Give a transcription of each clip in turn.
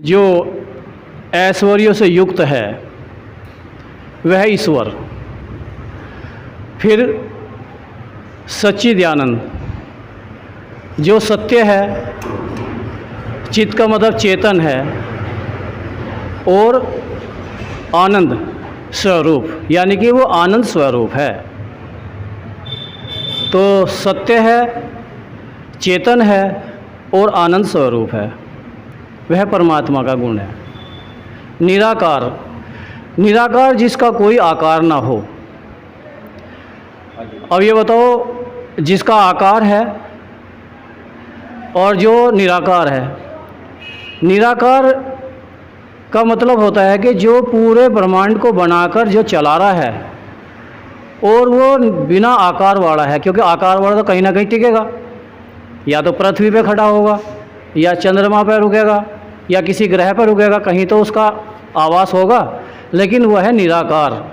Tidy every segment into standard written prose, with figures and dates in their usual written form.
जो ऐश्वर्यों से युक्त है वह ईश्वर। फिर सच्चिदानंद जो सत्य है, चित्त का मतलब चेतन है, और आनंद स्वरूप यानी कि वो आनंद स्वरूप है। तो सत्य है, चेतन है और आनंद स्वरूप है, वह परमात्मा का गुण है। निराकार, निराकार जिसका कोई आकार ना हो। अब ये बताओ, जिसका आकार है और जो निराकार है। निराकार का मतलब होता है कि जो पूरे ब्रह्मांड को बनाकर जो चला रहा है, और वो बिना आकार वाला है, क्योंकि आकार वाला तो कहीं ना कहीं टिकेगा, या तो पृथ्वी पे खड़ा होगा, या चंद्रमा पर रुकेगा, या किसी ग्रह पर रुकेगा, कहीं तो उसका आवास होगा। लेकिन वह है निराकार,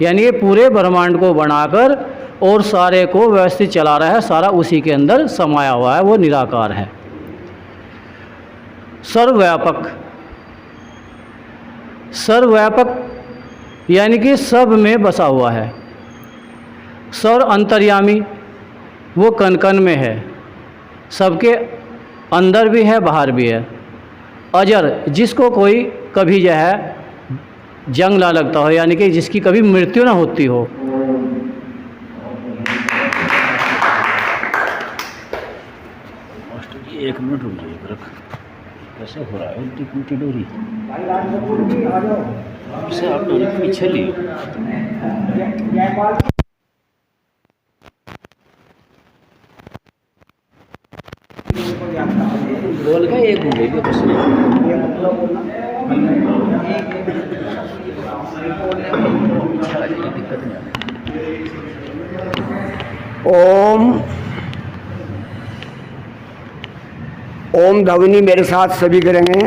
यानी ये पूरे ब्रह्मांड को बनाकर और सारे को व्यवस्थित चला रहा है, सारा उसी के अंदर समाया हुआ है, वो निराकार है। सर्वव्यापक, सर्वव्यापक यानी कि सब में बसा हुआ है। सर्व अंतर्यामी, वो कण कण में है, सबके अंदर भी है, बाहर भी है। अजर, जिसको कोई कभी जो है जंग ना लगता हो, यानी कि जिसकी कभी मृत्यु ना होती हो। एक मिनट रुक जाइए, कैसे हो रहा है उल्टी डोरी से आप डोरी पीछे ली। बोल का एक घूमेगी बस। ओम ओम ध्वनि मेरे साथ सभी करेंगे।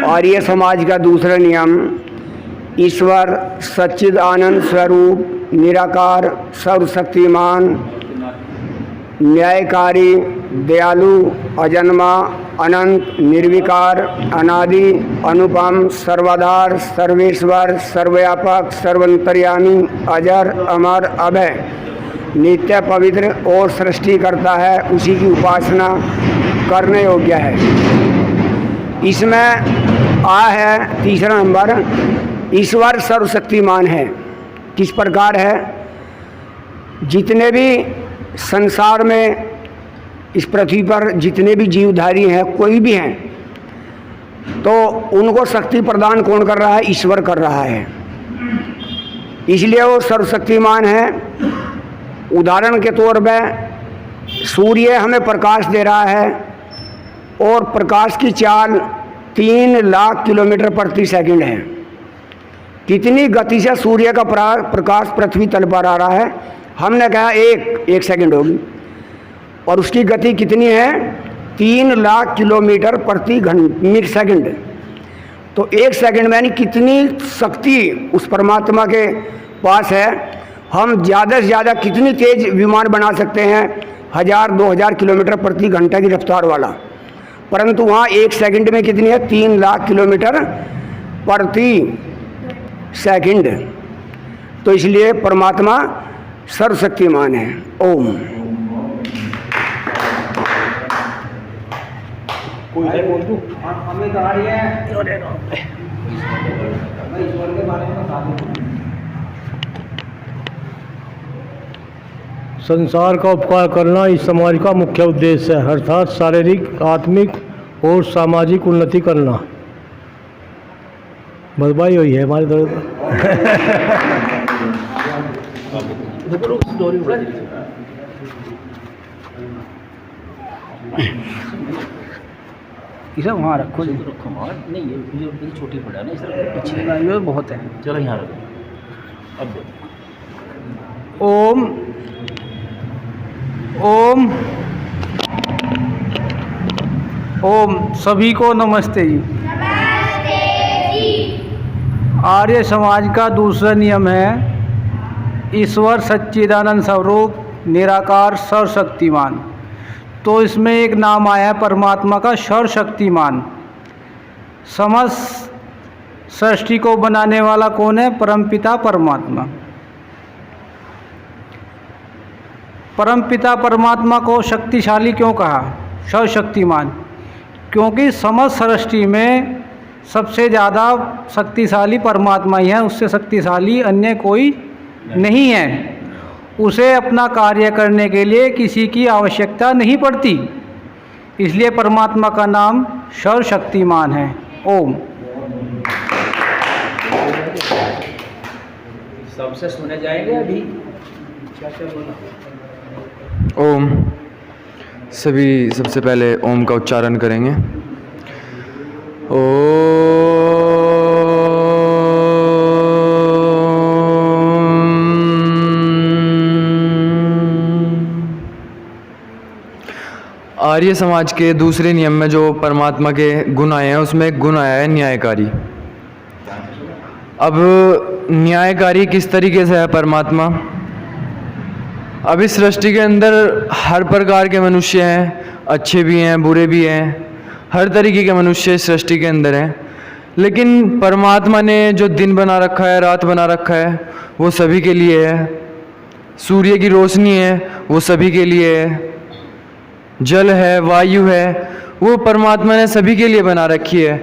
आर्य समाज का दूसरा नियम, ईश्वर सच्चिद आनंद स्वरूप, निराकार, सर्वशक्तिमान, न्यायकारी, दयालु, अजन्मा, अनंत, निर्विकार, अनादि, अनुपम, सर्वाधार, सर्वेश्वर, सर्वव्यापक, सर्वंतर्यामी, अजर, अमर, अभय, नित्य, पवित्र और सृष्टि करता है, उसी की उपासना करने योग्य है। इसमें आ है तीसरा नंबर, ईश्वर सर्वशक्तिमान है। किस प्रकार है? जितने भी संसार में, इस पृथ्वी पर जितने भी जीवधारी हैं, कोई भी हैं, तो उनको शक्ति प्रदान कौन कर रहा है? ईश्वर कर रहा है। इसलिए वो सर्वशक्तिमान है। उदाहरण के तौर पे सूर्य हमें प्रकाश दे रहा है, और प्रकाश की चाल 3 लाख किलोमीटर प्रति सेकंड है। कितनी गति से सूर्य का प्रकाश पृथ्वी तल पर आ रहा है? हमने कहा एक सेकंड होगी, और उसकी गति कितनी है? 3 लाख किलोमीटर प्रति मिनट सेकंड। तो एक सेकंड में यानी कितनी शक्ति उस परमात्मा के पास है। हम ज़्यादा से ज़्यादा कितनी तेज विमान बना सकते हैं? 1000-2000 किलोमीटर प्रति घंटा की रफ्तार वाला, परंतु वहाँ एक सेकंड में कितनी है? 3 लाख किलोमीटर प्रति सेकंड। तो इसलिए परमात्मा सर्वशक्तिमान है। ओम। संसार का उपकार करना इस समाज का मुख्य उद्देश्य है, अर्थात शारीरिक, आत्मिक और सामाजिक उन्नति करना। बस भाई वही है हमारे दर्द। इसे वहाँ रखो, रखो वहाँ नहीं, ये छोटी पड़ा ना, इस तरह पीछे ये बहुत है। चलो यहाँ रखो। अब ओम ओम ओम। सभी को नमस्ते जी। आर्य समाज का दूसरा नियम है ईश्वर सच्चिदानंद स्वरूप निराकार सर्वशक्तिमान। तो इसमें एक नाम आया है परमात्मा का, सर्वशक्तिमान। समस्त सृष्टि को बनाने वाला कौन है? परमपिता परमात्मा। परमपिता परमात्मा को शक्तिशाली क्यों कहा? सर्वशक्तिमान, क्योंकि समस्त सृष्टि में सबसे ज़्यादा शक्तिशाली परमात्मा ही है, उससे शक्तिशाली अन्य कोई नहीं है। उसे अपना कार्य करने के लिए किसी की आवश्यकता नहीं पड़ती, इसलिए परमात्मा का नाम सर्वशक्तिमान है। ओम। सबसे सुने जाएंगे अभी। ओम। सभी सबसे पहले ओम का उच्चारण करेंगे। आर्य समाज के दूसरे नियम में जो परमात्मा के गुण आए हैं, उसमें एक गुण आया है न्यायकारी। अब न्यायकारी किस तरीके से है परमात्मा? अब इस सृष्टि के अंदर हर प्रकार के मनुष्य हैं, अच्छे भी हैं, बुरे भी हैं, हर तरीके के मनुष्य इस सृष्टि के अंदर हैं। लेकिन परमात्मा ने जो दिन बना रखा है, रात बना रखा है, वो सभी के लिए है। सूर्य की रोशनी है, वो सभी के लिए है। जल है, वायु है, वो परमात्मा ने सभी के लिए बना रखी है।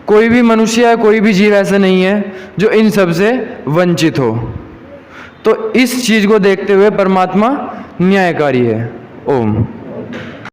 कोई भी मनुष्य है, कोई भी जीव ऐसा नहीं है जो इन सब से वंचित हो। तो इस चीज़ को देखते हुए परमात्मा न्यायकारी है। ओम।